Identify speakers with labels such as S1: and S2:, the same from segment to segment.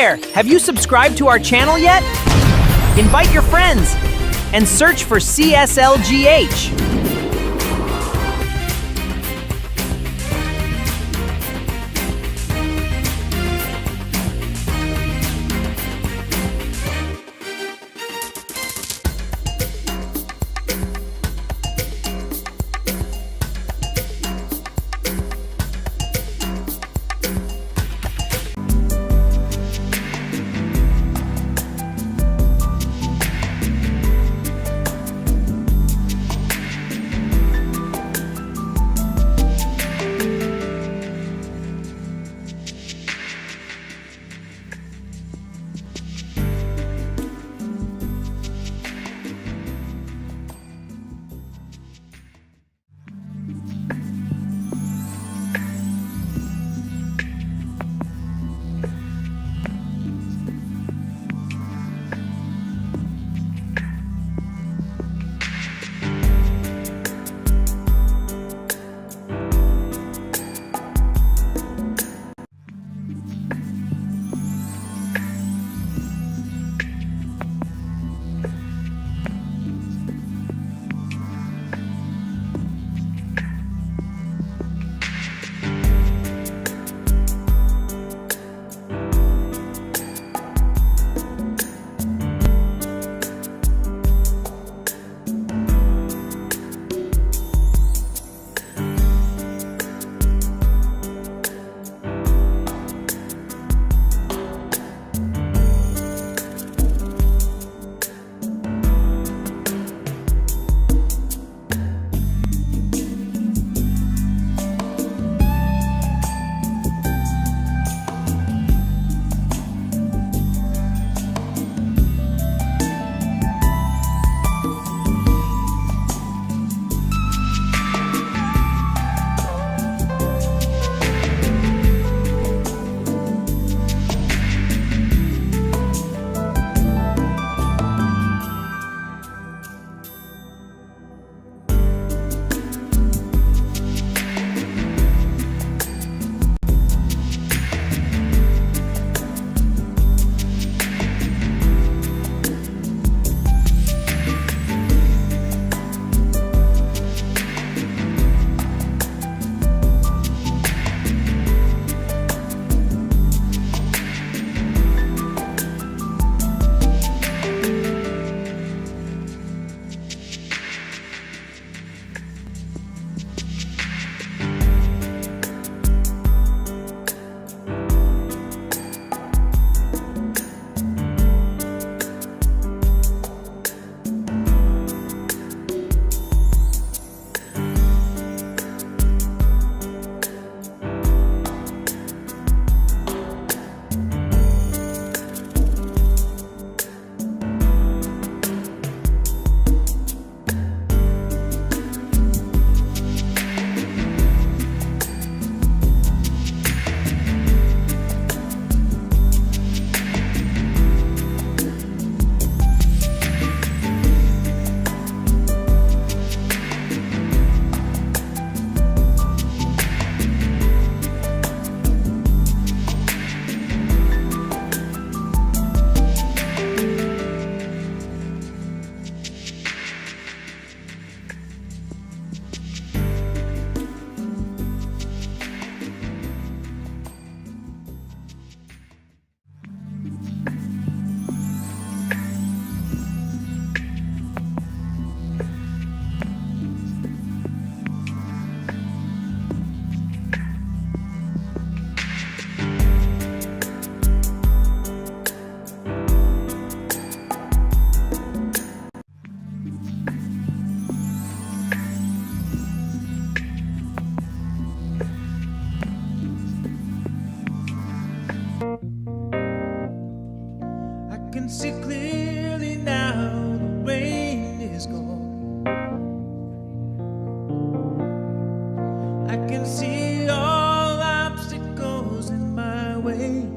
S1: there! Have you subscribed to our channel yet? Invite your friends and search for CSLGH.
S2: can see clearly now the rain is gone. I can see all obstacles in my way.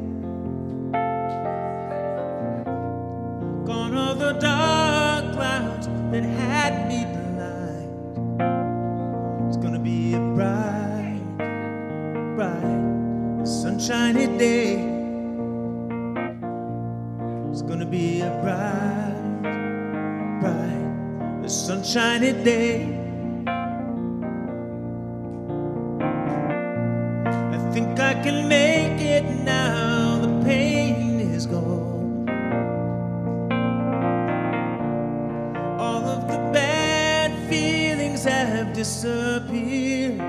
S2: Gone are the dark clouds that had me blind. It's gonna be a bright, bright, sunshiny day. It's gonna be a bright, bright, a sunshiny day. I think I can make it now, the pain is gone. All of the bad feelings have disappeared.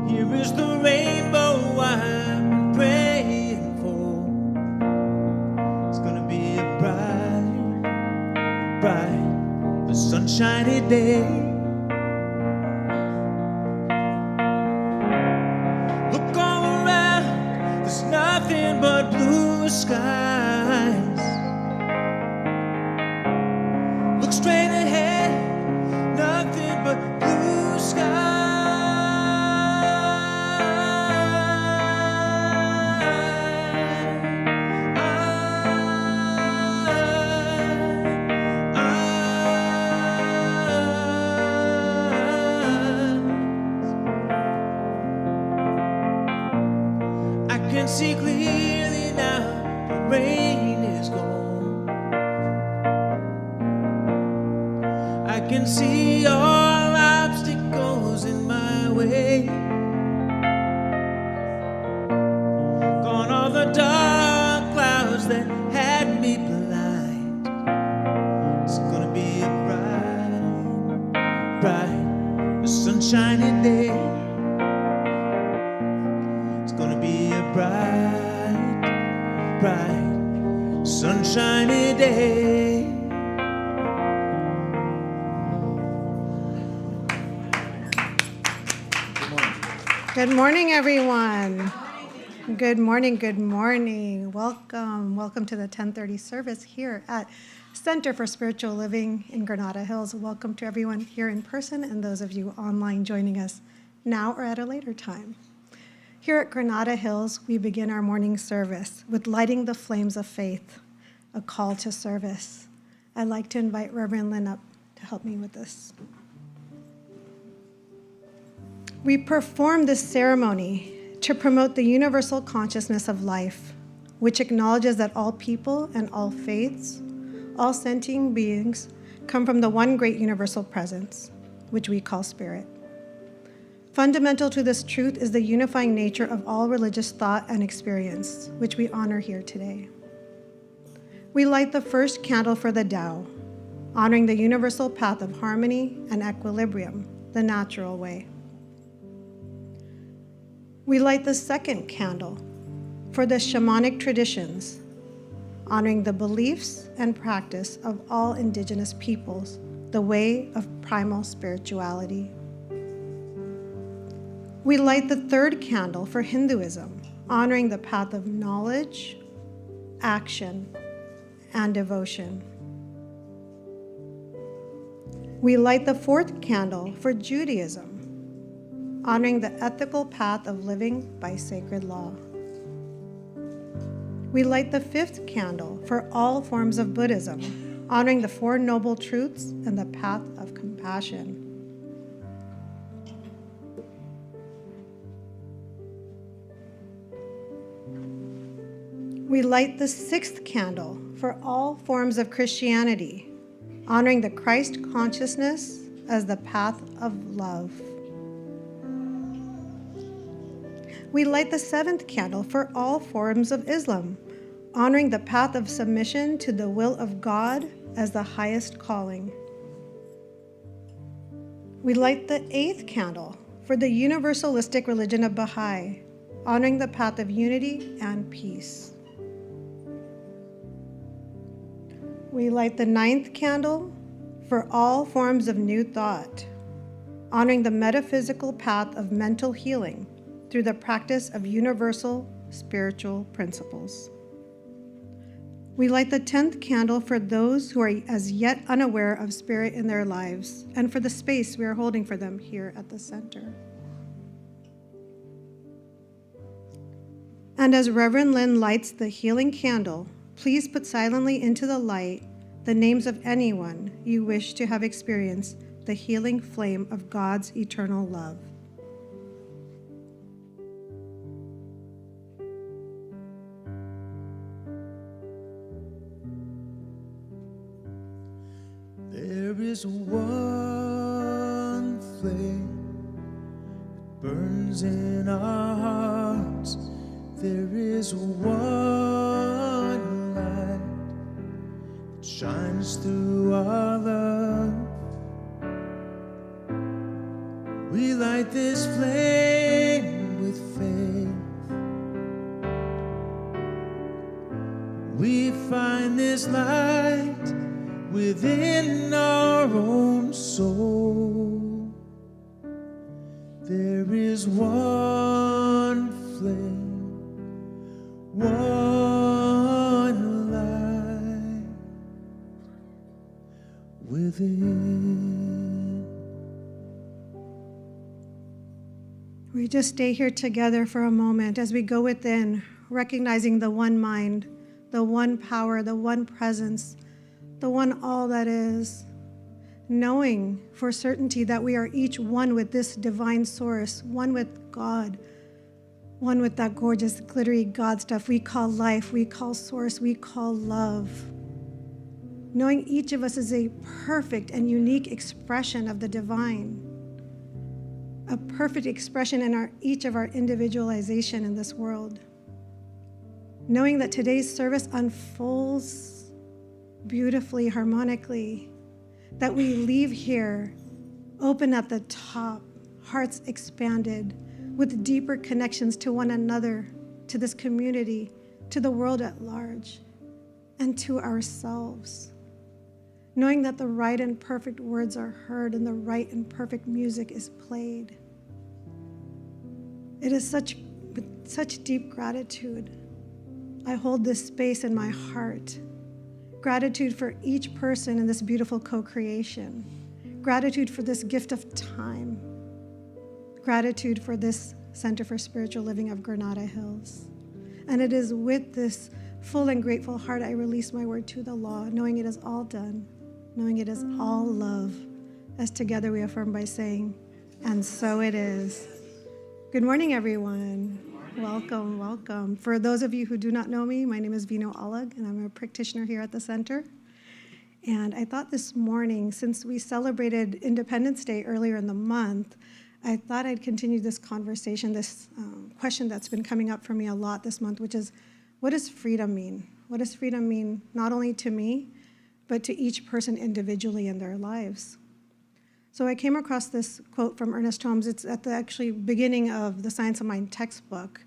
S2: Here is the rainbow I've been praying for. It's gonna be a bright, bright, a sunshiny day. Look all around, there's nothing but blue skies. Look straight ahead, nothing but blue skies. I can see clearly now, the rain is gone. I can see all obstacles in my way. Gone all the dark clouds that had me blind. It's gonna be a bright, bright, a sunshiny day. It's gonna be a bright, bright, sunshiny day.
S3: Good morning, everyone. Good morning, good morning. Welcome to the 10:30 service here at Center for Spiritual Living in Granada Hills. Welcome to everyone here in person and those of you online joining us now or at a later time. Here at Granada Hills, we begin our morning service with lighting the flames of faith, a call to service. I'd like to invite Reverend Lin up to help me with this. We perform this ceremony to promote the universal consciousness of life, which acknowledges that all people and all faiths, all sentient beings, come from the one great universal presence, which we call spirit. Fundamental to this truth is the unifying nature of all religious thought and experience, which we honor here today. We light the first candle for the Tao, honoring the universal path of harmony and equilibrium, the natural way. We light the second candle for the shamanic traditions, honoring the beliefs and practice of all indigenous peoples, the way of primal spirituality. We light the third candle for Hinduism, honoring the path of knowledge, action, and devotion. We light the fourth candle for Judaism, honoring the ethical path of living by sacred law. We light the fifth candle for all forms of Buddhism, honoring the Four Noble Truths and the path of compassion. We light the sixth candle for all forms of Christianity, honoring the Christ consciousness as the path of love. We light the seventh candle for all forms of Islam, honoring the path of submission to the will of God as the highest calling. We light the eighth candle for the universalistic religion of Baha'i, honoring the path of unity and peace. We light the ninth candle for all forms of new thought, honoring the metaphysical path of mental healing through the practice of universal spiritual principles. We light the 10th candle for those who are as yet unaware of spirit in their lives and for the space we are holding for them here at the center. And as Reverend Lin lights the healing candle, please put silently into the light the names of anyone you wish to have experienced the healing flame of God's eternal love.
S2: There is one flame that burns in our hearts. There is one light that shines through our love. We light this flame with faith. We find this light within our own soul. There is one flame, one light within.
S3: We just stay here together for a moment as we go within, recognizing the one mind, the one power, the one presence, the one all that is, knowing for certainty that we are each one with this divine source, one with God, one with that gorgeous, glittery God stuff we call life, we call source, we call love. Knowing each of us is a perfect and unique expression of the divine, a perfect expression in each of our individualization in this world. Knowing that today's service unfolds beautifully, harmonically, that we leave here open at the top, hearts expanded, with deeper connections to one another, to this community, to the world at large, and to ourselves. Knowing that the right and perfect words are heard and the right and perfect music is played. It is with such deep gratitude I hold this space in my heart. Gratitude for each person in this beautiful co-creation. Gratitude for this gift of time. Gratitude for this Center for Spiritual Living of Granada Hills. And it is with this full and grateful heart I release my word to the law, knowing it is all done, knowing it is all love, as together we affirm by saying, and so it is. Good morning, everyone. Welcome, welcome. For those of you who do not know me, my name is Vino Alag, and I'm a practitioner here at the center. And I thought this morning, since we celebrated Independence Day earlier in the month, I thought I'd continue this conversation, this question that's been coming up for me a lot this month, which is, what does freedom mean? What does freedom mean not only to me, but to each person individually in their lives? So I came across this quote from Ernest Holmes. It's at the actually beginning of the Science of Mind textbook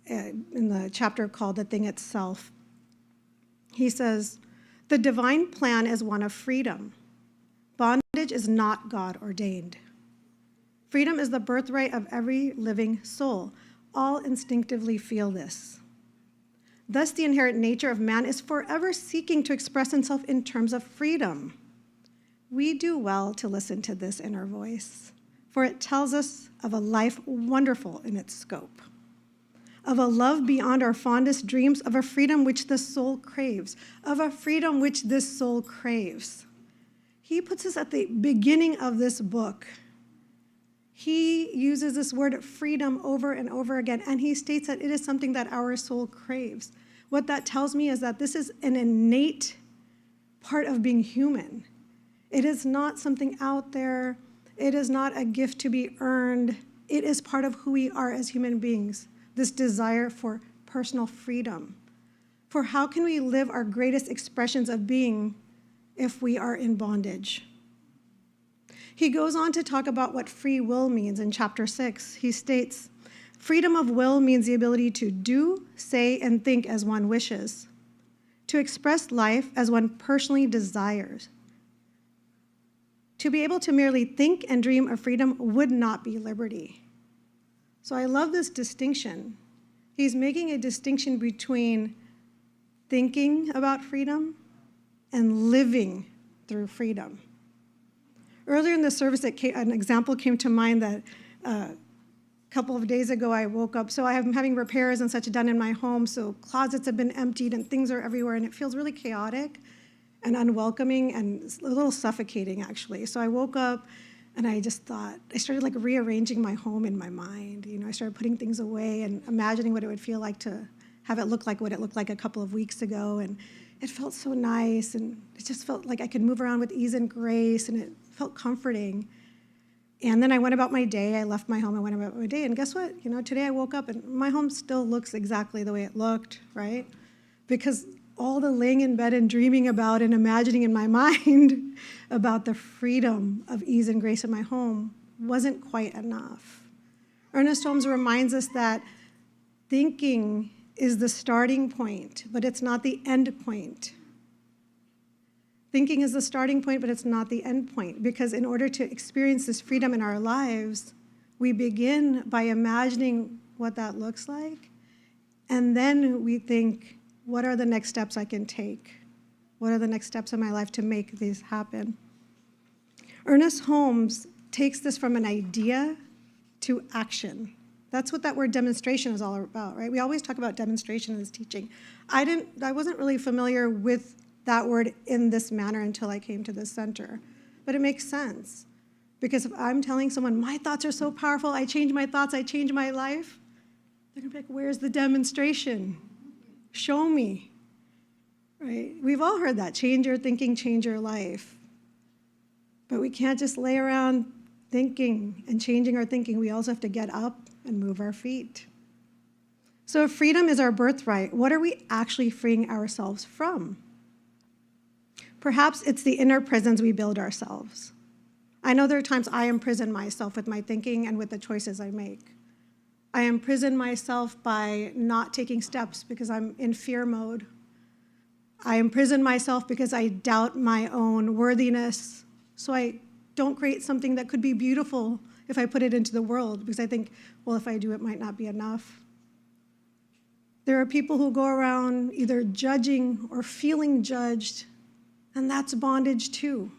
S3: in the chapter called The Thing Itself. He says, the divine plan is one of freedom. Bondage is not God ordained. Freedom is the birthright of every living soul. All instinctively feel this. Thus, the inherent nature of man is forever seeking to express himself in terms of freedom. We do well to listen to this inner voice, for it tells us of a life wonderful in its scope, of a love beyond our fondest dreams, of a freedom which the soul craves, of a freedom which this soul craves. He puts us at the beginning of this book. He uses this word freedom over and over again, and he states that it is something that our soul craves. What that tells me is that this is an innate part of being human. It is not something out there. It is not a gift to be earned. It is part of who we are as human beings, this desire for personal freedom. For how can we live our greatest expressions of being if we are in bondage? He goes on to talk about what free will means in chapter 6. He states, freedom of will means the ability to do, say, and think as one wishes, to express life as one personally desires. To be able to merely think and dream of freedom would not be liberty. So I love this distinction. He's making a distinction between thinking about freedom and living through freedom. Earlier in the service, an example came to mind that a couple of days ago I woke up. So I'm having repairs and such done in my home, so closets have been emptied and things are everywhere, and it feels really chaotic and unwelcoming and a little suffocating, actually. So I woke up and I just thought, I started like rearranging my home in my mind. You know, I started putting things away and imagining what it would feel like to have it look like what it looked like a couple of weeks ago. And it felt so nice, and it just felt like I could move around with ease and grace, and it felt comforting. And then I went about my day. I left my home. I went about my day. And guess what? Today I woke up and my home still looks exactly the way it looked, right? Because all the laying in bed and dreaming about and imagining in my mind about the freedom of ease and grace in my home wasn't quite enough. Ernest Holmes reminds us that thinking is the starting point, but it's not the end point. Thinking is the starting point, but it's not the end point, because in order to experience this freedom in our lives, we begin by imagining what that looks like, and then we think, what are the next steps I can take? What are the next steps in my life to make these happen? Ernest Holmes takes this from an idea to action. That's what that word demonstration is all about, right? We always talk about demonstration in this teaching. I wasn't really familiar with that word in this manner until I came to this center. But it makes sense. Because if I'm telling someone, my thoughts are so powerful, I change my thoughts, I change my life, they're gonna be like, where's the demonstration? Show me, right? We've all heard that, change your thinking, change your life. But we can't just lay around thinking and changing our thinking. We also have to get up and move our feet. So if freedom is our birthright, what are we actually freeing ourselves from? Perhaps it's the inner prisons we build ourselves. I know there are times I imprison myself with my thinking and with the choices I make. I imprison myself by not taking steps because I'm in fear mode. I imprison myself because I doubt my own worthiness. So I don't create something that could be beautiful if I put it into the world, because I think, well, if I do, it might not be enough. There are people who go around either judging or feeling judged, and that's bondage too.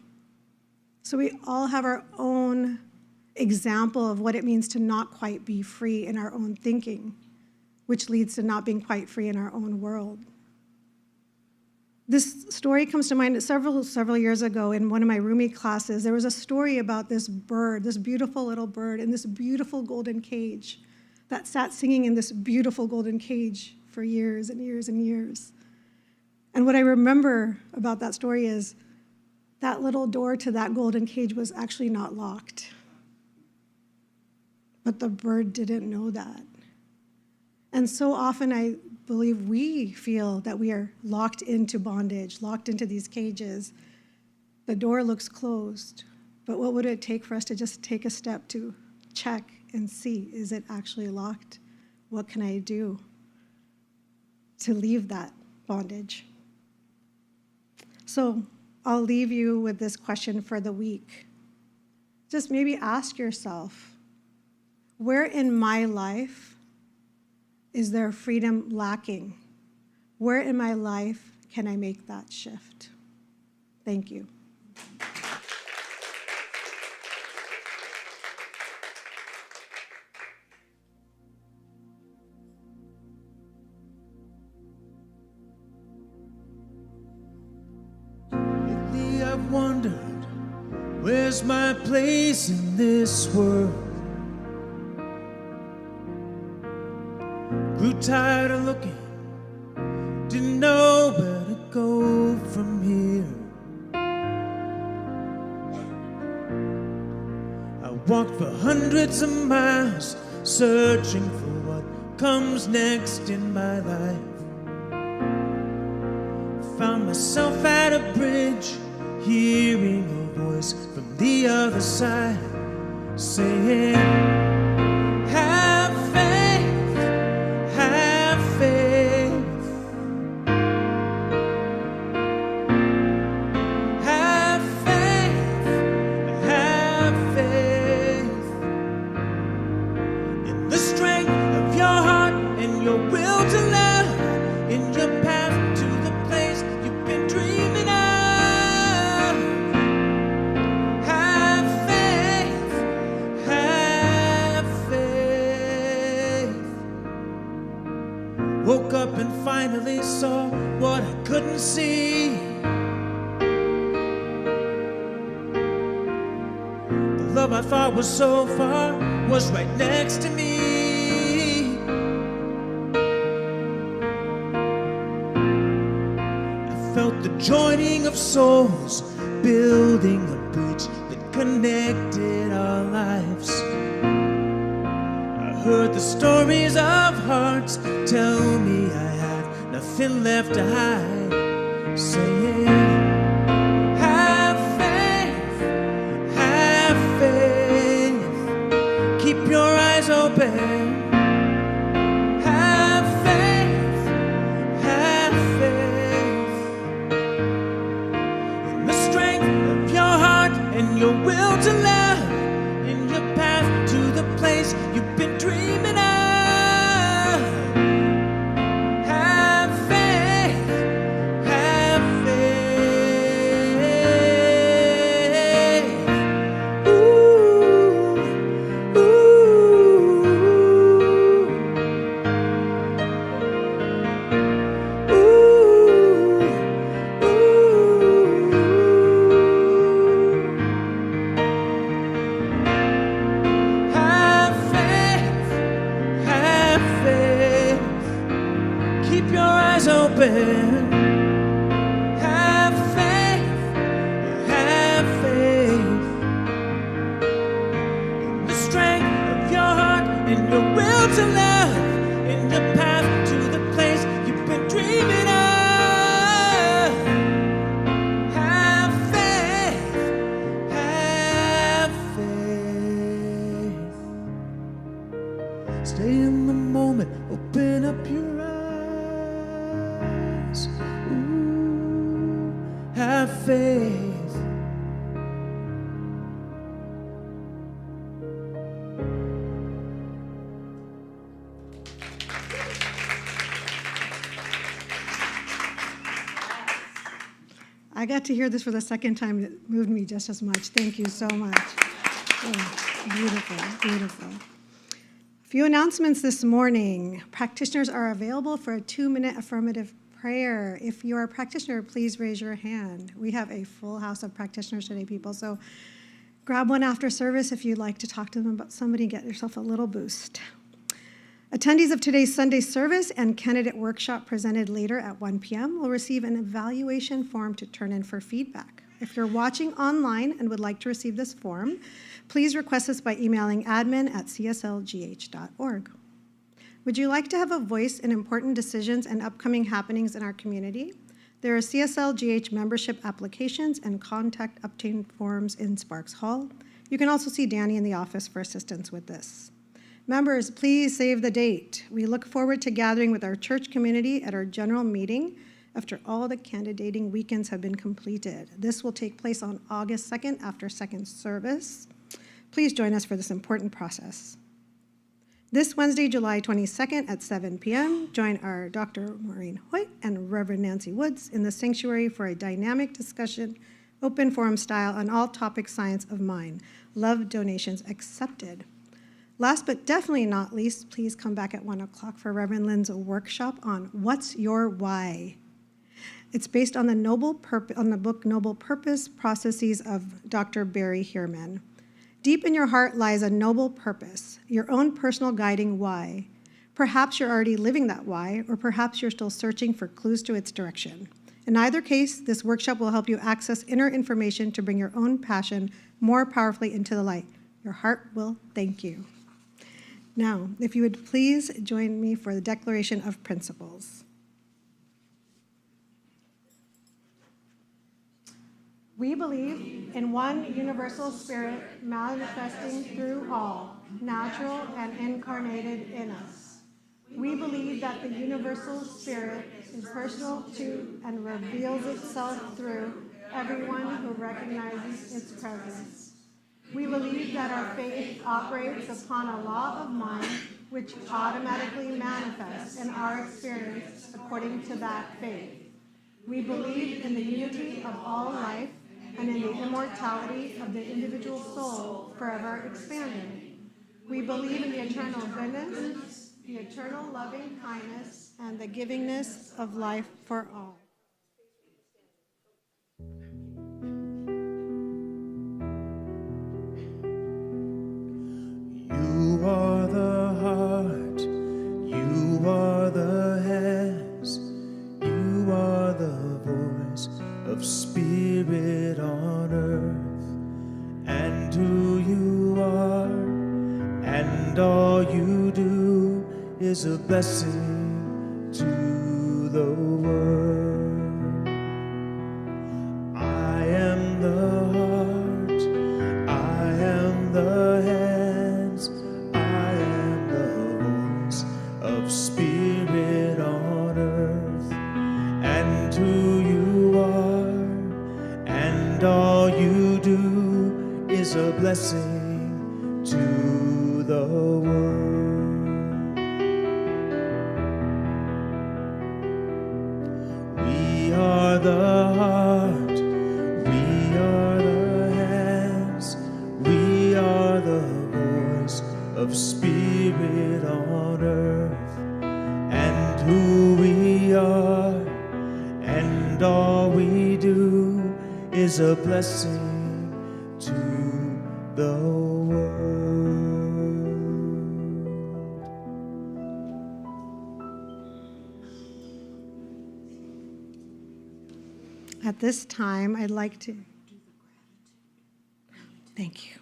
S3: So we all have our own example of what it means to not quite be free in our own thinking, which leads to not being quite free in our own world. This story comes to mind several years ago in one of my Rumi classes. There was a story about this bird, this beautiful little bird in this beautiful golden cage that sat singing in this beautiful golden cage for years and years and years. And what I remember about that story is that little door to that golden cage was actually not locked. But the bird didn't know that. And so often I believe we feel that we are locked into bondage, locked into these cages. The door looks closed, but what would it take for us to just take a step to check and see, is it actually locked? What can I do to leave that bondage? So I'll leave you with this question for the week. Just maybe ask yourself, where in my life is there freedom lacking? Where in my life can I make that shift? Thank you.
S2: Lately I've wondered, where's my place in this world? Grew tired of looking, didn't know where to go from here. I walked for hundreds of miles, searching for what comes next in my life. Found myself at a bridge, hearing a voice from the other side, saying, have faith, have faith. Have faith, have faith in the strength of your heart and your will to love, in your path to the place you've been dreaming of. Have faith, have faith. Woke up and finally saw what I couldn't see. The love I thought was so far was right next to me. I the joining of souls, building a bridge that connected our lives. I heard the stories of hearts tell me I had nothing left to hide, saying, have faith, keep your eyes open. And your will to love in your path to the place you've been dreaming of. Have faith, have faith. Ooh, ooh, open. Have faith, have faith in the strength of your heart and your will to love, in your path to the place you've been dreaming of. Have faith, have faith. Stay in the moment, open up your eyes. Ooh, have faith.
S3: I got to hear this for the second time. It moved me just as much. Thank you so much. Oh, beautiful, beautiful. A few announcements this morning. Practitioners are available for a 2-minute affirmative prayer. If you are a practitioner, please raise your hand. We have a full house of practitioners today, people, so grab one after service if you'd like to talk to them about somebody, get yourself a little boost. Attendees of today's Sunday service and candidate workshop presented later at 1 p.m. will receive an evaluation form to turn in for feedback. If you're watching online and would like to receive this form, please request this by emailing admin@cslgh.org. Would you like to have a voice in important decisions and upcoming happenings in our community? There are CSLGH membership applications and contact update forms in Sparks Hall. You can also see Danny in the office for assistance with this. Members, please save the date. We look forward to gathering with our church community at our general meeting after all the candidating weekends have been completed. This will take place on August 2nd after second service. Please join us for this important process. This Wednesday, July 22nd at 7 p.m., join our Dr. Maureen Hoyt and Reverend Nancy Woods in the sanctuary for a dynamic discussion, open forum style on all topics science of mind. Love donations accepted. Last but definitely not least, please come back at 1 o'clock for Reverend Lynn's workshop on What's Your Why? It's based on the book Noble Purpose, Processes of Dr. Barry Heerman. Deep in your heart lies a noble purpose, your own personal guiding why. Perhaps you're already living that why, or perhaps you're still searching for clues to its direction. In either case, this workshop will help you access inner information to bring your own passion more powerfully into the light. Your heart will thank you. Now, if you would please join me for the Declaration of Principles. We believe in one universal spirit manifesting through all, natural and incarnated in us. We believe that the universal spirit is personal to and reveals itself through everyone who recognizes its presence. We believe that our faith operates upon a law of mind which automatically manifests in our experience according to that faith. We believe in the unity of all life and in the immortality of the individual soul forever expanding. We believe in the eternal goodness, the eternal loving kindness, and the givingness of life for all.
S2: You are the heart, you are the hands, you are the voice of spirit on earth, and who you are, and all you do is a blessing to the world. I am the heart, I am the hands, I am the voice of spirit on earth, and who you are, and all you do is a blessing to the world. We are the heart, we are the hands, we are the voice of spirit on earth, and who we are, and all we do is a blessing to the world.
S3: At this time, I'd like to thank you.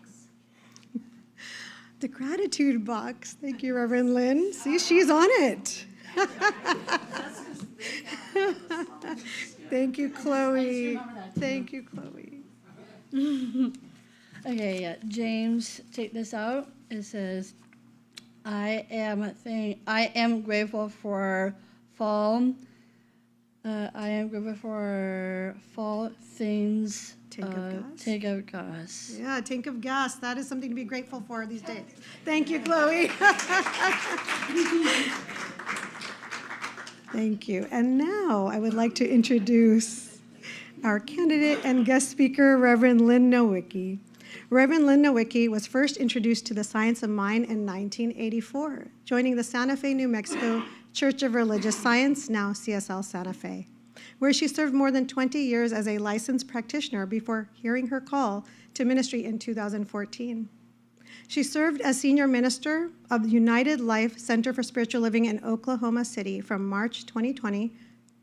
S3: The gratitude box. Thank you, Reverend Lin. See, she's on it. Thank you, Chloe. Thank you, Chloe.
S4: Okay, yeah. James, take this out. It says, I am grateful for fall. I am grateful for fall things.
S3: Tank of gas?
S4: Tank of gas.
S3: Yeah, tank of gas. That is something to be grateful for these days. Thank you, Chloe. Thank you. And now I would like to introduce our candidate and guest speaker, Reverend Lin Nowicki. Reverend Lin Nowicki was first introduced to the science of mind in 1984, joining the Santa Fe, New Mexico Church of Religious Science, now CSL Santa Fe, where she served more than 20 years as a licensed practitioner before hearing her call to ministry in 2014. She served as senior minister of the United Life Center for Spiritual Living in Oklahoma City from March 2020,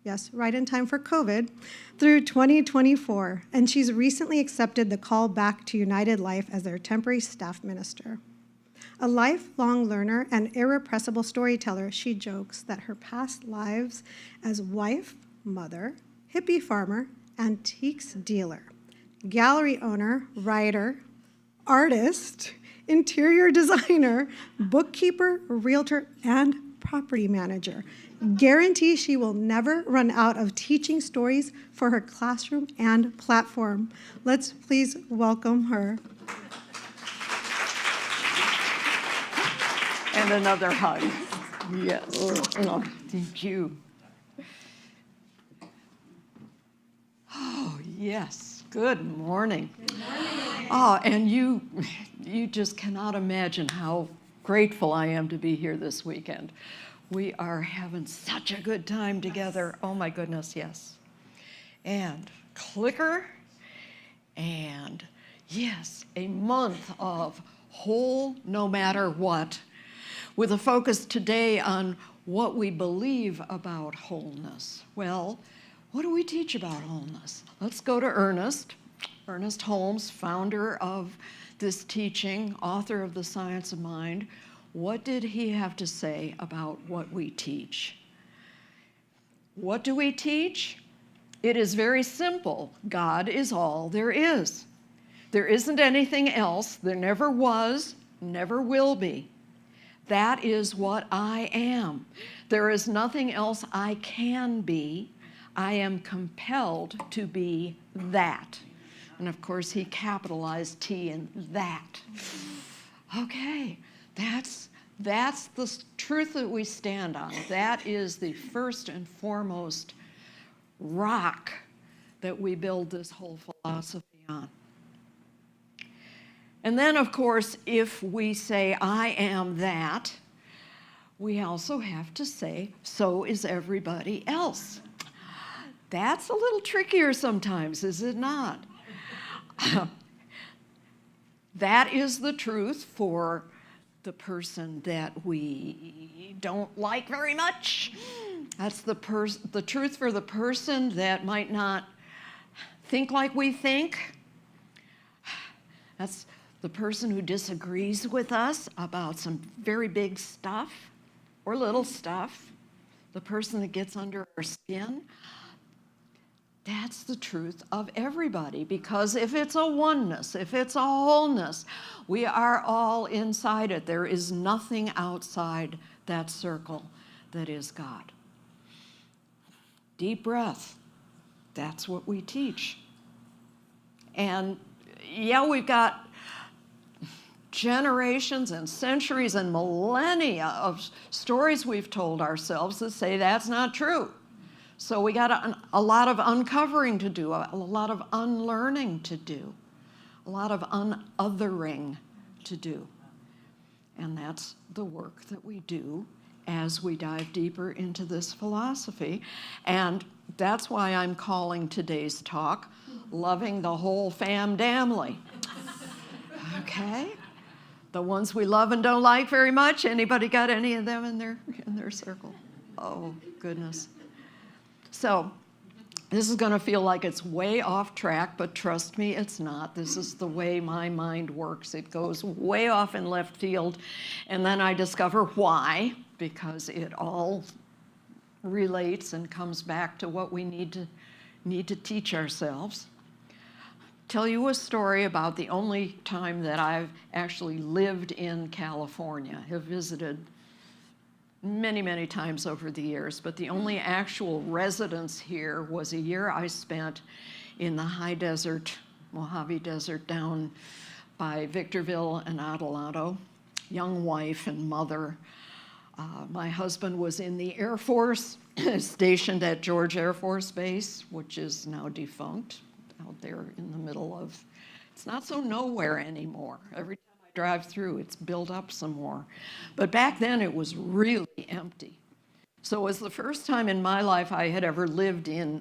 S3: yes, right in time for COVID, through 2024, and she's recently accepted the call back to United Life as their temporary staff minister. A lifelong learner and irrepressible storyteller, she jokes that her past lives as wife, mother, hippie farmer, antiques dealer, gallery owner, writer, artist, interior designer, bookkeeper, realtor, and property manager guarantee she will never run out of teaching stories for her classroom and platform. Let's please welcome her.
S5: And another hug. Yes. Oh, thank you. Oh, yes. Good morning. Good morning. Oh, and you just cannot imagine how grateful I am to be here this weekend. We are having such a good time together. Oh, my goodness, yes. And clicker, and yes, a month of whole no matter what, with a focus today on what we believe about wholeness. Well, what do we teach about wholeness? Let's go to Ernest Holmes, founder of this teaching, author of The Science of Mind. What did he have to say about what we teach? What do we teach? It is very simple. God is all there is. There isn't anything else. There never was, never will be. That is what I am. There is nothing else I can be. I am compelled to be that. And of course, he capitalized T in that. Okay, that's the truth that we stand on. That is the first and foremost rock that we build this whole philosophy on. And then, of course, if we say, I am that, we also have to say, so is everybody else. That's a little trickier sometimes, is it not? That is the truth for the person that we don't like very much. That's the truth for the person that might not think like we think. That's the person who disagrees with us about some very big stuff or little stuff, the person that gets under our skin. That's the truth of everybody, because if it's a oneness, if it's a wholeness, we are all inside it. There is nothing outside that circle that is God. Deep breath. That's what we teach. And yeah, we've got generations and centuries and millennia of stories we've told others that say that's not true. So we got a lot of uncovering to do, a lot of unlearning to do, a lot of unothering to do. And that's the work that we do as we dive deeper into this philosophy. And that's why I'm calling today's talk, Loving the Whole Famdamly. Okay? The ones we love and don't like very much. Anybody got any of them in their circle? Oh, goodness. So this is going to feel like it's way off track, but trust me, it's not. This is the way my mind works. It goes way off in left field, and then I discover why, because it all relates and comes back to what we need to teach ourselves. Tell you a story about the only time that I've actually lived in California. I have visited many, many times over the years, but the only actual residence here was a year I spent in the high desert, Mojave Desert, down by Victorville and Adelanto, young wife and mother. My husband was in the Air Force, stationed at George Air Force Base, which is now defunct, out there in the middle of, it's not so nowhere anymore. Every time I drive through, it's built up some more. But back then, it was really empty. So it was the first time in my life I had ever lived in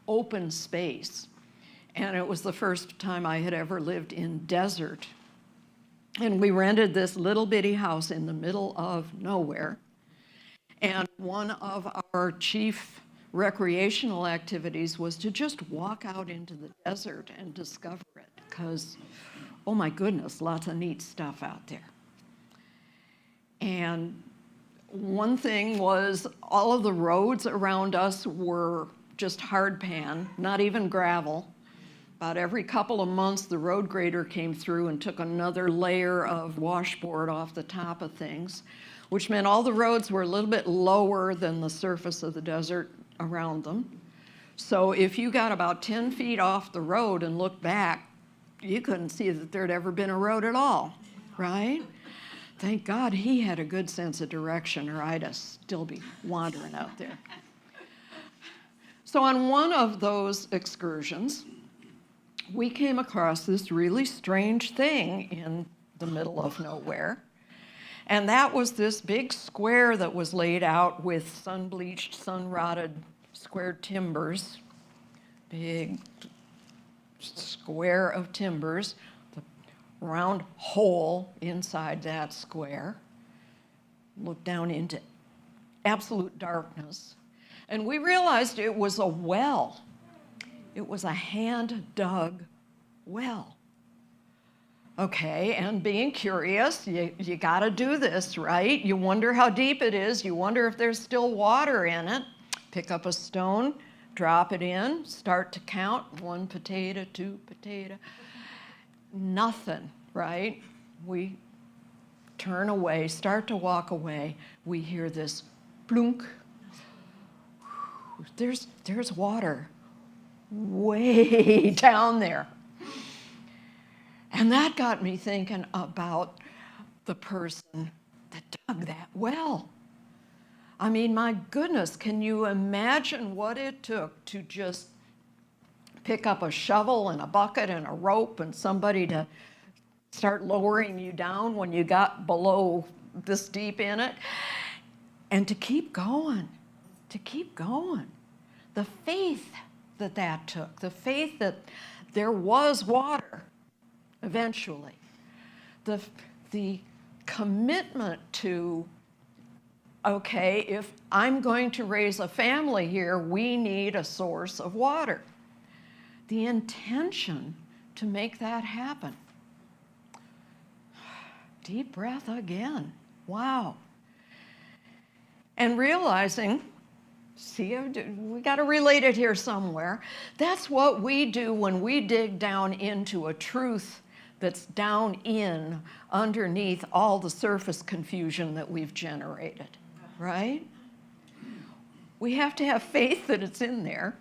S5: open space. And it was the first time I had ever lived in desert. And we rented this little bitty house in the middle of nowhere. And one of our chief recreational activities was to just walk out into the desert and discover it, because, oh my goodness, lots of neat stuff out there. And one thing was all of the roads around us were just hardpan, not even gravel. About every couple of months, the road grader came through and took another layer of washboard off the top of things, which meant all the roads were a little bit lower than the surface of the desert around them. So if you got about 10 feet off the road and looked back, you couldn't see that there'd ever been a road at all, right? Thank God he had a good sense of direction, or I'd still be wandering out there. So on one of those excursions, we came across this really strange thing in the middle of nowhere. And that was this big square that was laid out with sun-bleached, sun-rotted square timbers, big square of timbers, the round hole inside that square. Looked down into absolute darkness. And we realized it was a well. It was a hand-dug well. Okay, and being curious, you got to do this, right? You wonder how deep it is. You wonder if there's still water in it. Pick up a stone, drop it in, start to count. 1 potato, 2 potato. Nothing, right? We turn away, start to walk away. We hear this plunk. There's water way down there. And that got me thinking about the person that dug that well. I mean, my goodness, can you imagine what it took to just pick up a shovel and a bucket and a rope and somebody to start lowering you down when you got below this deep in it, and to keep going, The faith that took, the faith that there was water eventually, the commitment to, okay, if I'm going to raise a family here, we need a source of water. the intention to make that happen. Deep breath again. Wow. And realizing, see, we got to relate it here somewhere. That's what we do when we dig down into a truth that's down in underneath all the surface confusion that we've generated, right? We have to have faith that it's in there.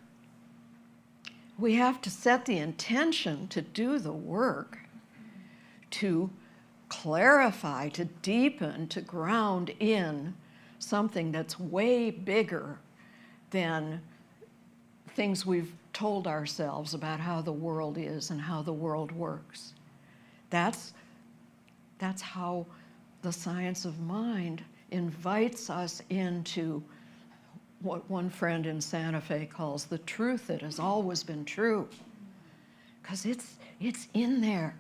S5: We have to set the intention to do the work, to clarify, to deepen, to ground in something that's way bigger than things we've told ourselves about how the world is and how the world works. That's how the science of mind invites us into what one friend in Santa Fe calls the truth that has always been true. Because it's in there.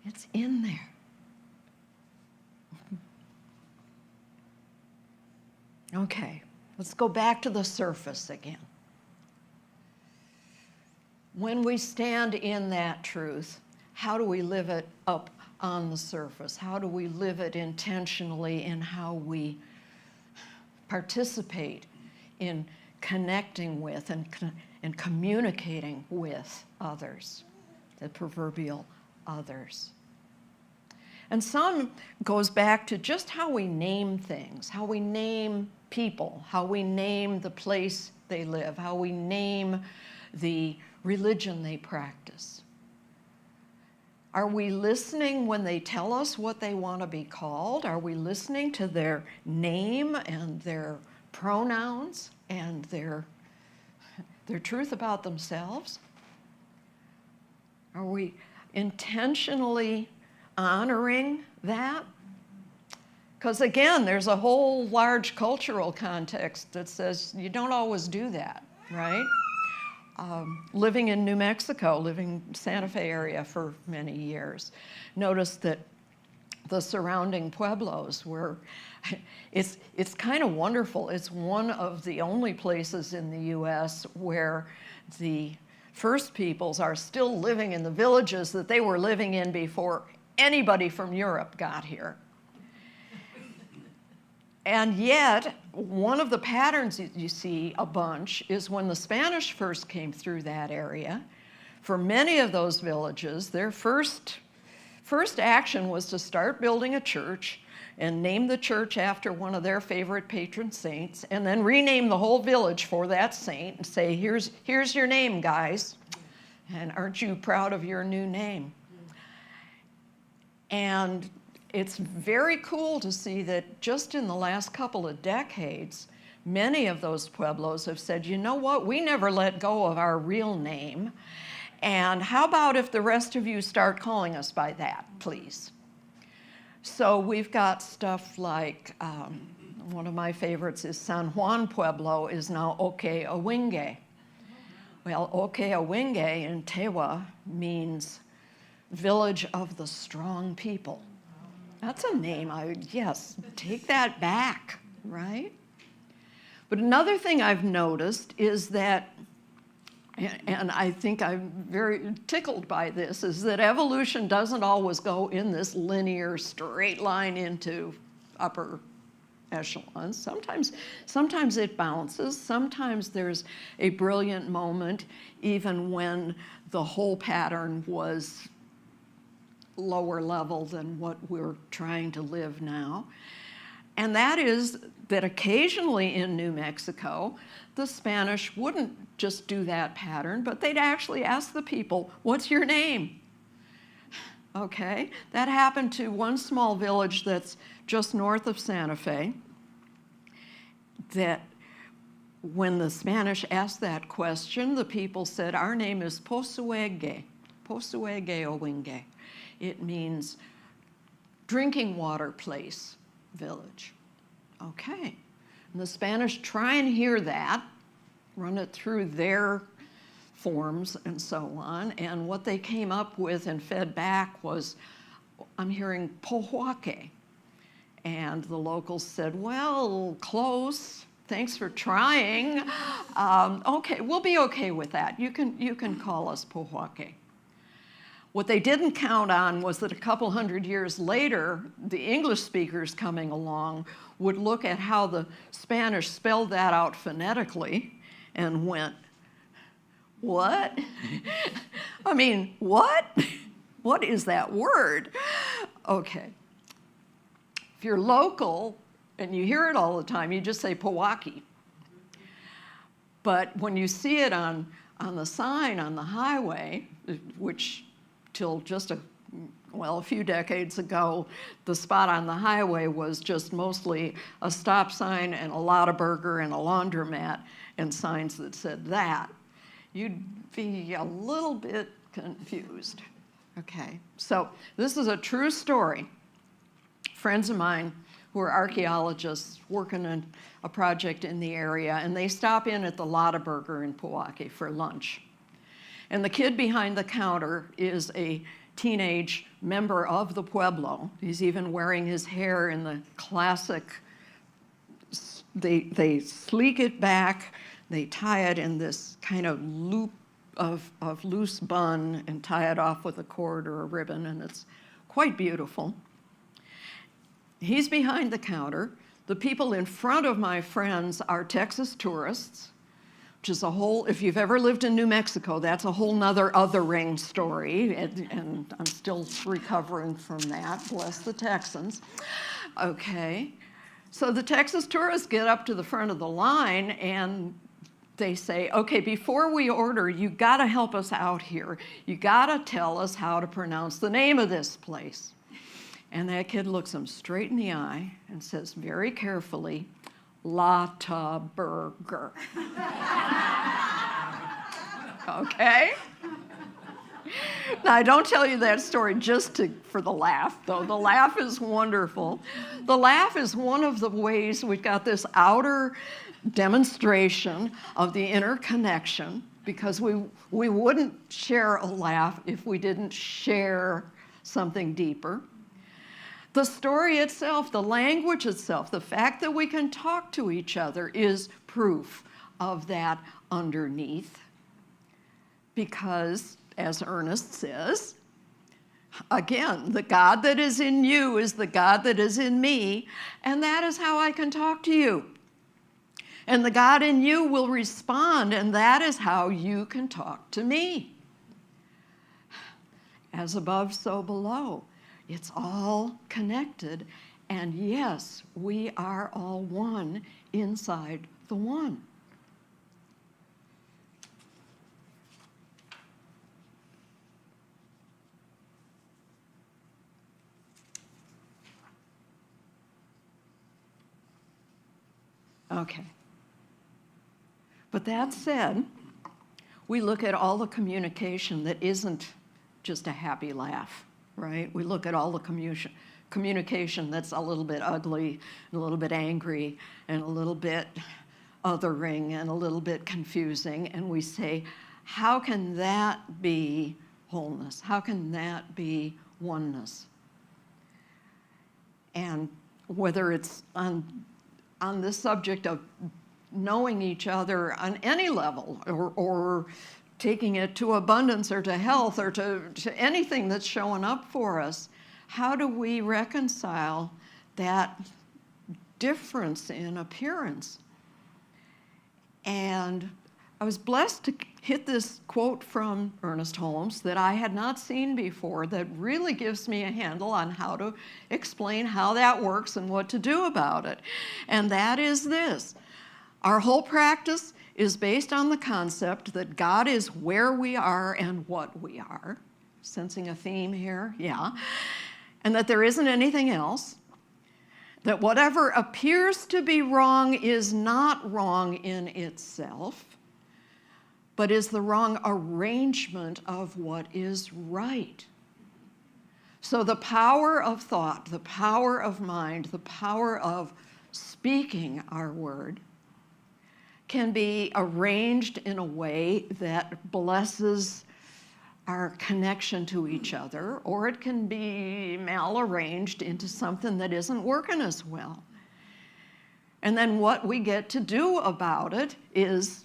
S5: It's in there. Okay, let's go back to the surface again. When we stand in that truth, how do we live it up on the surface? How do we live it intentionally in how we participate in connecting with and communicating with others, the proverbial others? And some goes back to just how we name things, how we name people, how we name the place they live, how we name the religion they practice. Are we listening when they tell us what they want to be called? Are we listening to their name and their pronouns and their truth about themselves? Are we intentionally honoring that? Because again, there's a whole large cultural context that says you don't always do that, right? Living in New Mexico, living in Santa Fe area for many years, noticed that the surrounding pueblos were, it's kind of wonderful. It's one of the only places in the US where the First Peoples are still living in the villages that they were living in before anybody from Europe got here. And yet, one of the patterns that you see a bunch is when the Spanish first came through that area, for many of those villages, their first action was to start building a church and name the church after one of their favorite patron saints, and then rename the whole village for that saint and say, here's your name, guys, and aren't you proud of your new name? And it's very cool to see that just in the last couple of decades, many of those pueblos have said, you know what, we never let go of our real name, and how about if the rest of you start calling us by that, please? So we've got stuff like, one of my favorites is San Juan Pueblo is now Oke Awinge. Well, Oke Awinge in Tewa means village of the strong people. That's a name, yes, take that back, right? But another thing I've noticed is that, and I think I'm very tickled by this, is that evolution doesn't always go in this linear, straight line into upper echelons. Sometimes it bounces. Sometimes there's a brilliant moment, even when the whole pattern was lower level than what we're trying to live now. And that is that occasionally in New Mexico, the Spanish wouldn't just do that pattern, but they'd actually ask the people, what's your name? Okay, that happened to one small village that's just north of Santa Fe, that when the Spanish asked that question, the people said, our name is Posuege Owinge. It means drinking water place, village. Okay. And the Spanish try and hear that, run it through their forms and so on, and what they came up with and fed back was, I'm hearing Pohuaque. And the locals said, well, close. Thanks for trying. Okay, we'll be okay with that. You can call us Pojoaque. What they didn't count on was that a couple hundred years later, the English speakers coming along would look at how the Spanish spelled that out phonetically and went, what? I mean, what? What is that word? Okay. If you're local and you hear it all the time, you just say Pojoaque. But when you see it on the sign on the highway, which till just a few decades ago, the spot on the highway was just mostly a stop sign and a Lotta-Burger and a laundromat and signs that said that, you'd be a little bit confused. Okay, so this is a true story. Friends of mine who are archaeologists working on a project in the area, and they stop in at the Lotta-Burger in Pojoaque for lunch. And the kid behind the counter is a teenage member of the Pueblo. He's even wearing his hair in the classic, they sleek it back, they tie it in this kind of loop of loose bun and tie it off with a cord or a ribbon, and it's quite beautiful. He's behind the counter. The people in front of my friends are Texas tourists, which is a whole, if you've ever lived in New Mexico, that's a whole nother othering story, and I'm still recovering from that, bless the Texans. Okay, so the Texas tourists get up to the front of the line and they say, okay, before we order, you gotta help us out here. You gotta tell us how to pronounce the name of this place. And that kid looks him straight in the eye and says very carefully, Lotta-Burger. Okay? Now, I don't tell you that story just for the laugh, though. The laugh is wonderful. The laugh is one of the ways we've got this outer demonstration of the inner connection, because we wouldn't share a laugh if we didn't share something deeper. The story itself, the language itself, the fact that we can talk to each other is proof of that underneath. Because, as Ernest says, again, the God that is in you is the God that is in me, and that is how I can talk to you. And the God in you will respond, and that is how you can talk to me. As above, so below. It's all connected, and yes, we are all one inside the one. Okay. But that said, we look at all the communication that isn't just a happy laugh. Right? We look at all the communication that's a little bit ugly, and a little bit angry, and a little bit othering, and a little bit confusing, and we say, how can that be wholeness? How can that be oneness? And whether it's on this subject of knowing each other on any level, or taking it to abundance or to health or to anything that's showing up for us, how do we reconcile that difference in appearance? And I was blessed to hit this quote from Ernest Holmes that I had not seen before that really gives me a handle on how to explain how that works and what to do about it. And that is this: our whole practice is based on the concept that God is where we are and what we are. Sensing a theme here? Yeah. And that there isn't anything else. That whatever appears to be wrong is not wrong in itself, but is the wrong arrangement of what is right. So the power of thought, the power of mind, the power of speaking our word can be arranged in a way that blesses our connection to each other, or it can be malarranged into something that isn't working as well. And then what we get to do about it is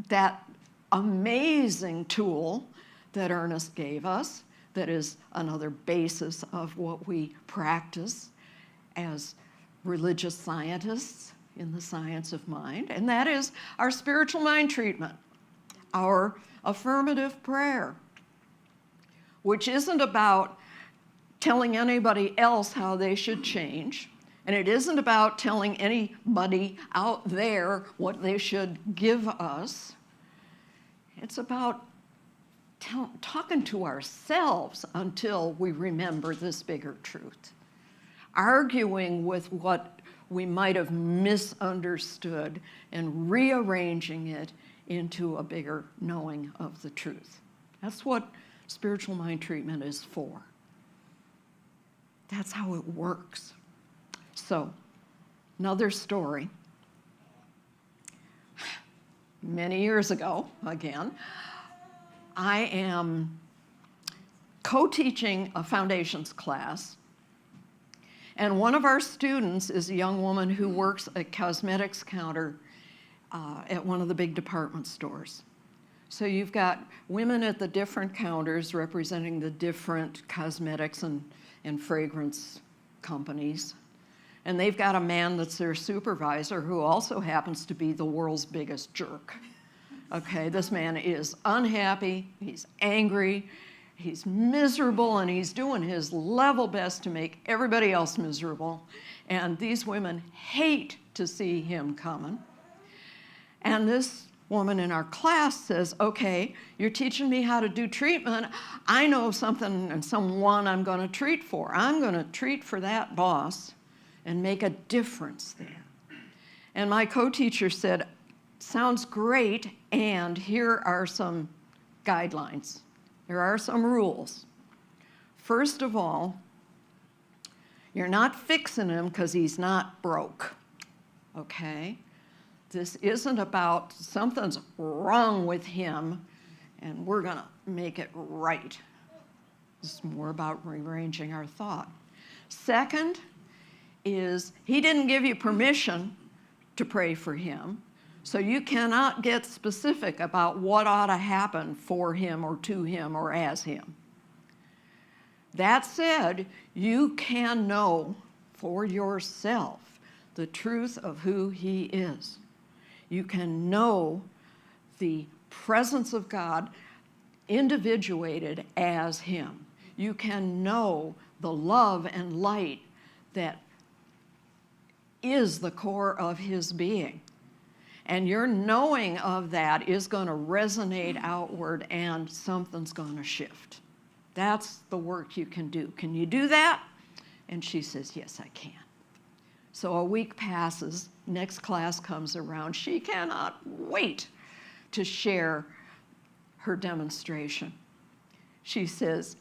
S5: that amazing tool that Ernest gave us, that is another basis of what we practice as religious scientists in the science of mind, and that is our spiritual mind treatment, our affirmative prayer, which isn't about telling anybody else how they should change, and it isn't about telling anybody out there what they should give us. It's about talking to ourselves until we remember this bigger truth, arguing with what we might have misunderstood and rearranging it into a bigger knowing of the truth. That's what spiritual mind treatment is for. That's how it works. So, another story. Many years ago, again, I am co-teaching a foundations class, and one of our students is a young woman who works a cosmetics counter at one of the big department stores. So you've got women at the different counters representing the different cosmetics and fragrance companies. And they've got a man that's their supervisor who also happens to be the world's biggest jerk. Okay, this man is unhappy, he's angry, he's miserable, and he's doing his level best to make everybody else miserable. And these women hate to see him coming. And this woman in our class says, okay, you're teaching me how to do treatment. I know something and someone I'm going to treat for. I'm going to treat for that boss and make a difference there. And my co-teacher said, sounds great, and here are some guidelines. There are some rules. First of all, you're not fixing him because he's not broke, okay? This isn't about something's wrong with him and we're going to make it right. It's more about rearranging our thought. Second is he didn't give you permission to pray for him, so you cannot get specific about what ought to happen for him or to him or as him. That said, you can know for yourself the truth of who he is. You can know the presence of God individuated as him. You can know the love and light that is the core of his being. And your knowing of that is going to resonate outward and something's going to shift. That's the work you can do. Can you do that? And she says, yes, I can. So a week passes, next class comes around. She cannot wait to share her demonstration. She says,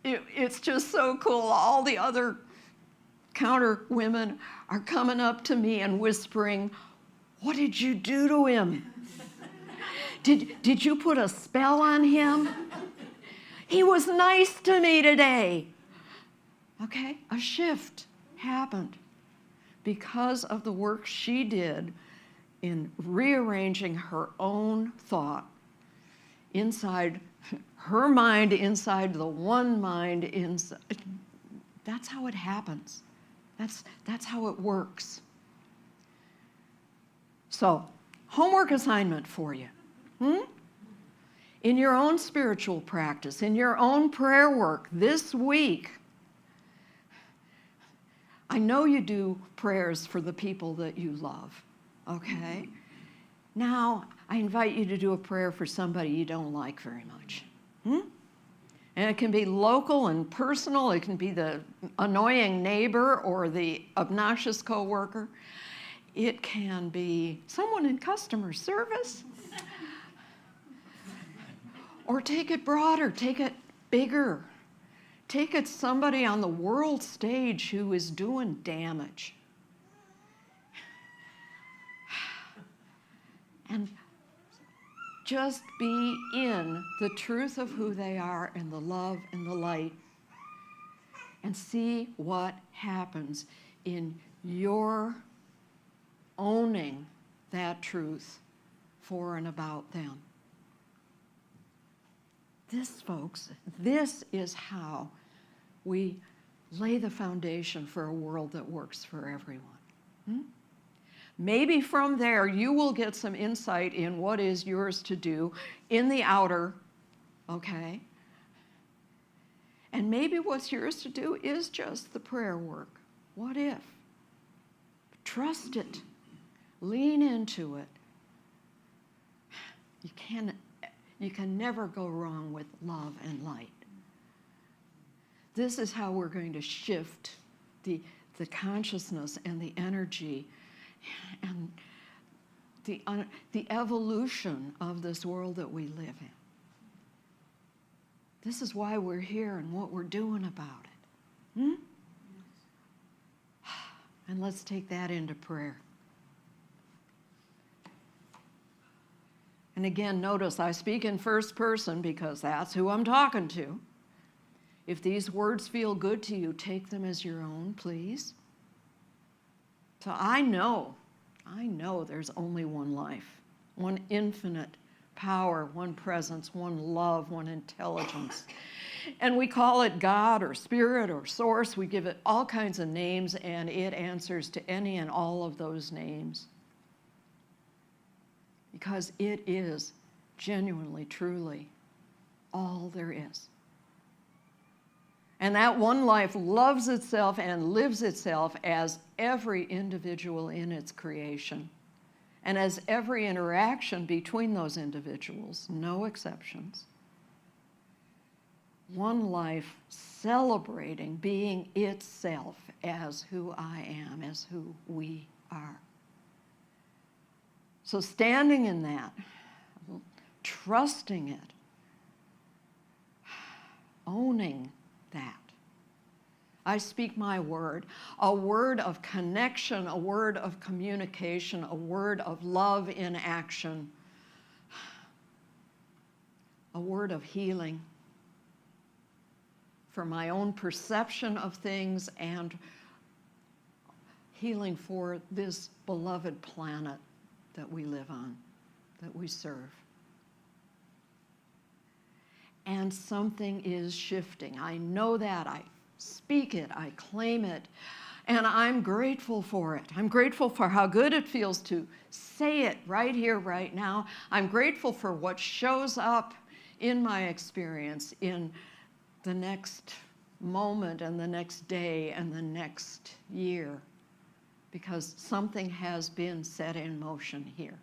S5: it's just so cool. All the other counter women are coming up to me and whispering, what did you do to him? Did you put a spell on him? He was nice to me today. Okay, a shift happened because of the work she did in rearranging her own thought inside her mind, inside the one mind inside. That's how it happens. That's how it works. So, homework assignment for you. In your own spiritual practice, in your own prayer work this week, I know you do prayers for the people that you love, okay? Now, I invite you to do a prayer for somebody you don't like very much. And it can be local and personal. It can be the annoying neighbor or the obnoxious coworker. It can be someone in customer service. Or take it broader, take it bigger. Take it somebody on the world stage who is doing damage. And just be in the truth of who they are and the love and the light and see what happens in you're owning that truth for and about them. This, folks, this is how we lay the foundation for a world that works for everyone. Maybe from there you will get some insight in what is yours to do in the outer, okay? And maybe what's yours to do is just the prayer work. What if? Trust it. Lean into it. You can never go wrong with love and light. This is how we're going to shift the consciousness and the energy and the evolution of this world that we live in. This is why we're here and what we're doing about it. And let's take that into prayer. And again, notice I speak in first person because that's who I'm talking to. If these words feel good to you, take them as your own, please. So I know there's only one life, one infinite power, one presence, one love, one intelligence. And we call it God or Spirit or Source. We give it all kinds of names, and it answers to any and all of those names. Because it is genuinely, truly all there is. And that one life loves itself and lives itself as every individual in its creation, and as every interaction between those individuals, no exceptions. One life celebrating being itself as who I am, as who we are. So standing in that, trusting it, owning that. I speak my word, a word of connection, a word of communication, a word of love in action, a word of healing for my own perception of things and healing for this beloved planet that we live on, that we serve. And something is shifting. I know that. I speak it. I claim it. And I'm grateful for it. I'm grateful for how good it feels to say it right here, right now. I'm grateful for what shows up in my experience in the next moment and the next day and the next year, because something has been set in motion here.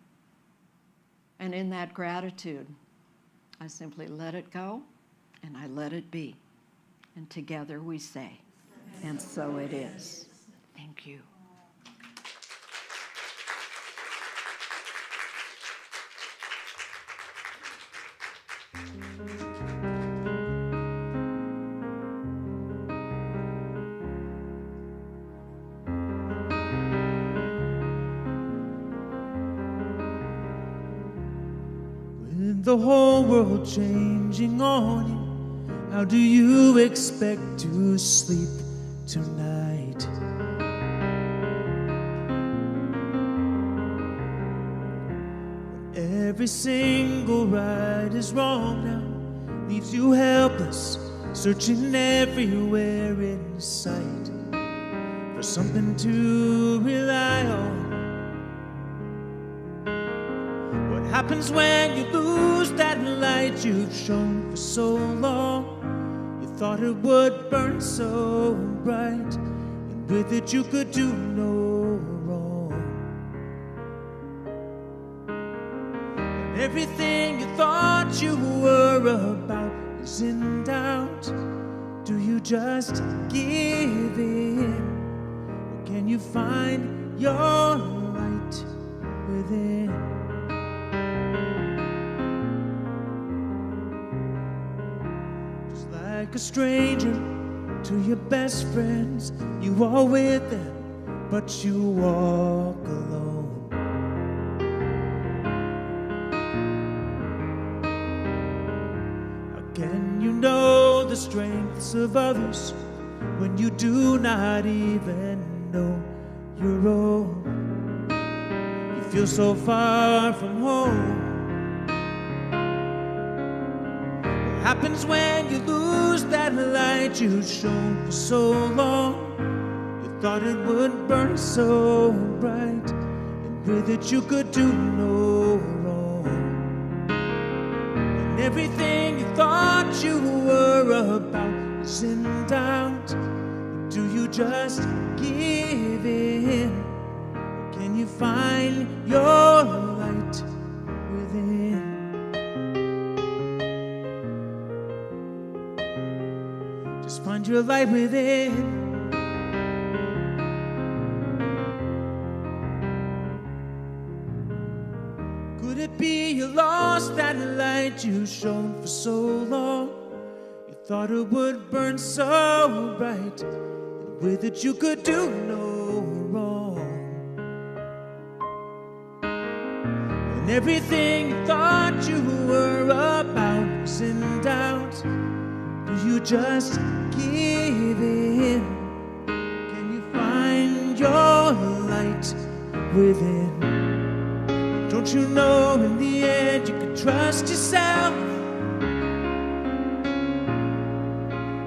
S5: And in that gratitude, I simply let it go and I let it be. And together we say, and so it is. Thank you.
S2: With the whole world changing on you, how do you expect to sleep tonight? When every single right is wrong now, leaves you helpless, searching everywhere in sight for something to rely on. What happens when you lose that light you've shown for so long? Thought it would burn so bright, and with it you could do no wrong. When everything you thought you were about is in doubt, do you just give in? Or can you find your light within? Like a stranger to your best friends, you are with them, but you walk alone. How can you know the strengths of others when you do not even know you're old. You feel so far from home. What happens when you lose that light you've shown for so long? You thought it would burn so bright, and with it you could do no wrong. And everything you thought you were about is in doubt. Do you just give in? Or can you find your light within? Just find your light within. Could it be you lost that light you've shown for so long? You thought it would burn so bright, and with it you could do no wrong. When everything you thought you were about was in doubt, do you just give in? Can you find your light within? Don't you know in the end you can trust yourself?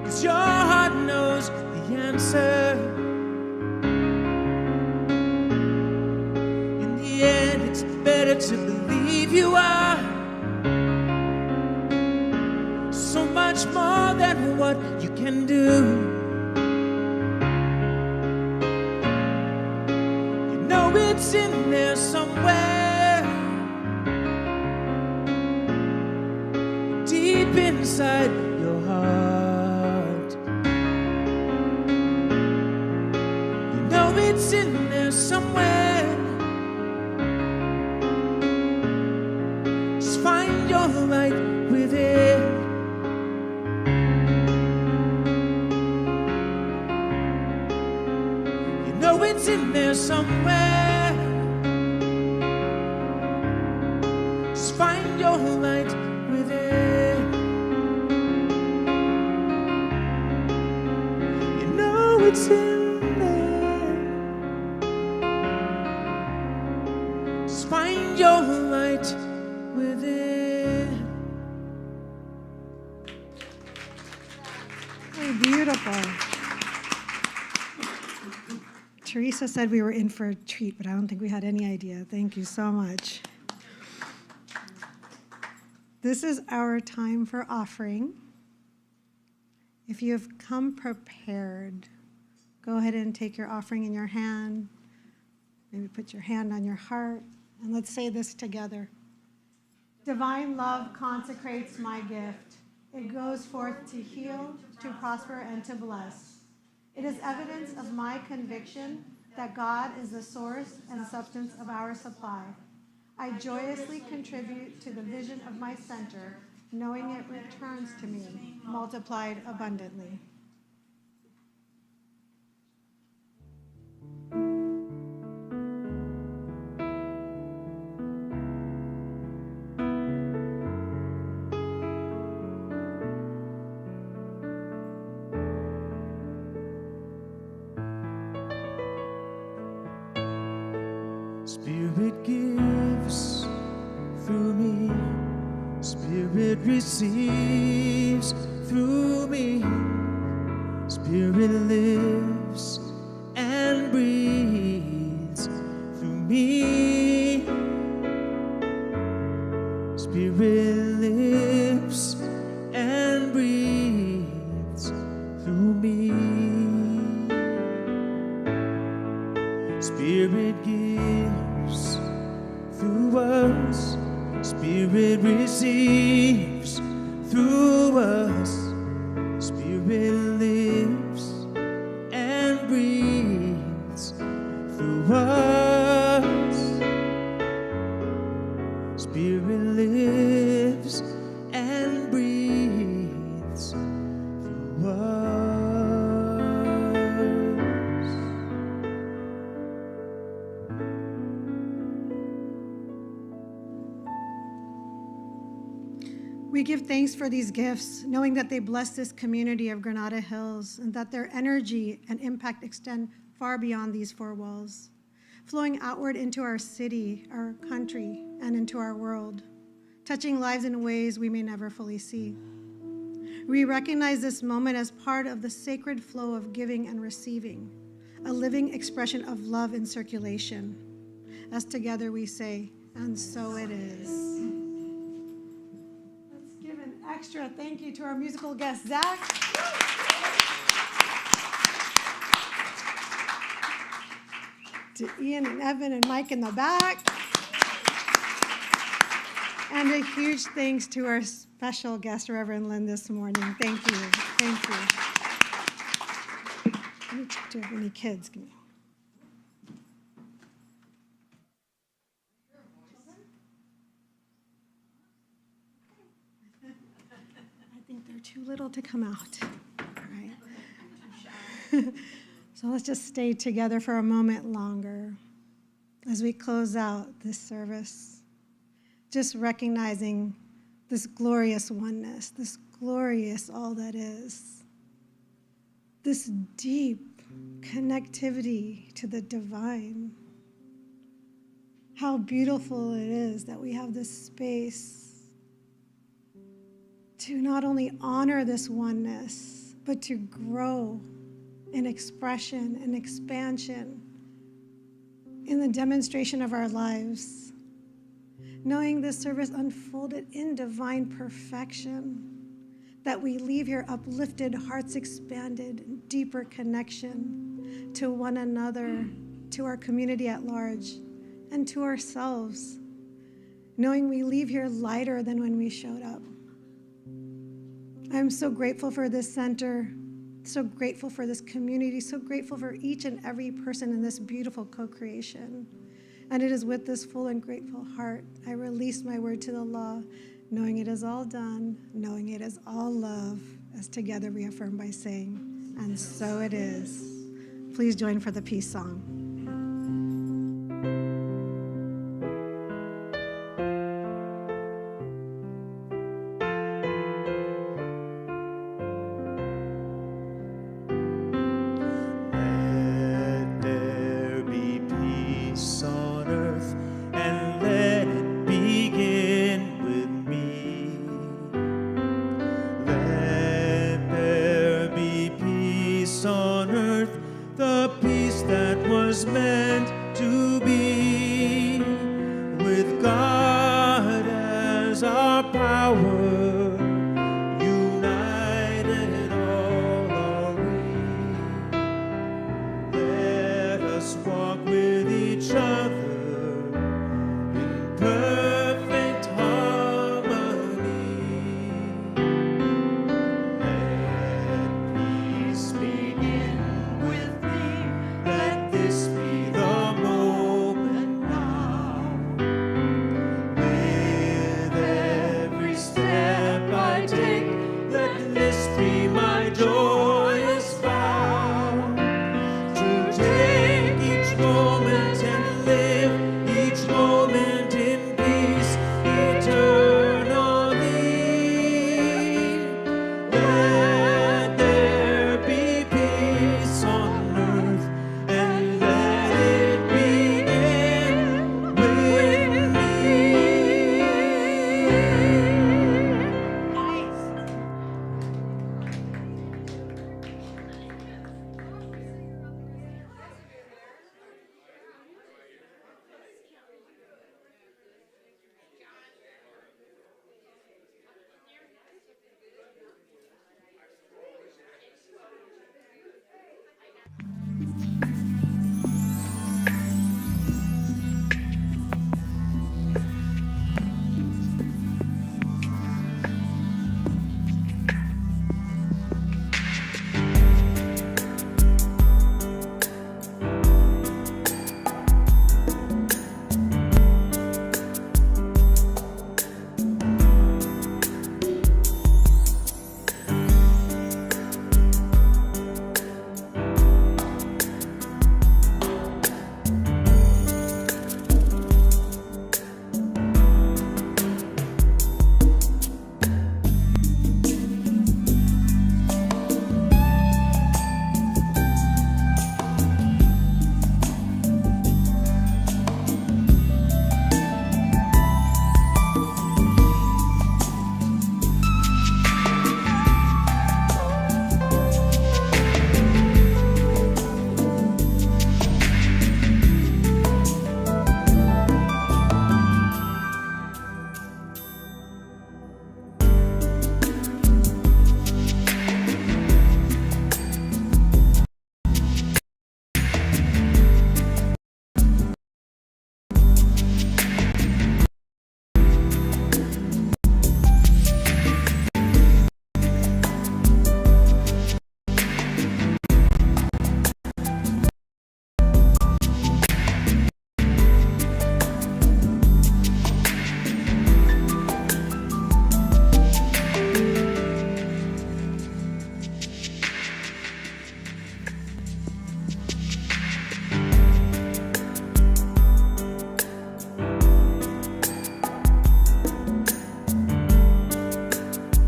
S2: 'Cause your heart knows the answer. In the end it's better to believe you are so much more than what you can do. You know it's in there somewhere, deep inside your heart. You know it's in there somewhere. Just find your light within. You know it's in there somewhere. Just find your light within. You know it's in there. Just find your light within.
S3: Oh, beautiful. Teresa said we were in for a treat, but I don't think we had any idea. Thank you so much. This is our time for offering. If you have come prepared, go ahead and take your offering in your hand. Maybe put your hand on your heart, and let's say this together. Divine love consecrates my gift. It goes forth to heal, to prosper, and to bless. It is evidence of my conviction that God is the source and substance of our supply. I joyously contribute to the vision of my center, knowing it returns to me, multiplied abundantly.
S2: Spirit gives through me. Spirit receives through me. Spirit lives and breathes through me. Spirit lives and breathes through me. Spirit gives through us. Spirit receives through us. Spirit lives and breathes through us. Spirit lives and breathes through us.
S3: We give thanks for these gifts, knowing that they bless this community of Granada Hills and that their energy and impact extend far beyond these four walls, flowing outward into our city, our country, and into our world, touching lives in ways we may never fully see. We recognize this moment as part of the sacred flow of giving and receiving, a living expression of love in circulation. As together we say, and so it is. Let's give an extra thank you to our musical guest, Zach. To Ian and Evan and Mike in the back. And a huge thanks to our special guest, Reverend Lin, this morning. Thank you. Thank you. Let me check, do you have any kids? Give me. I think they're too little to come out. All right. So let's just stay together for a moment longer as we close out this service. Just recognizing this glorious oneness, this glorious all that is, this deep connectivity to the divine. How beautiful it is that we have this space to not only honor this oneness, but to grow in expression and expansion in the demonstration of our lives. Knowing this service unfolded in divine perfection, that we leave here uplifted, hearts expanded, deeper connection to one another, to our community at large, and to ourselves. Knowing we leave here lighter than when we showed up. I'm so grateful for this center, so grateful for this community, so grateful for each and every person in this beautiful co-creation. And it is with this full and grateful heart I release my word to the law, knowing it is all done, knowing it is all love, as together we affirm by saying, and so it is. Please join for the peace song.
S2: With God as our power.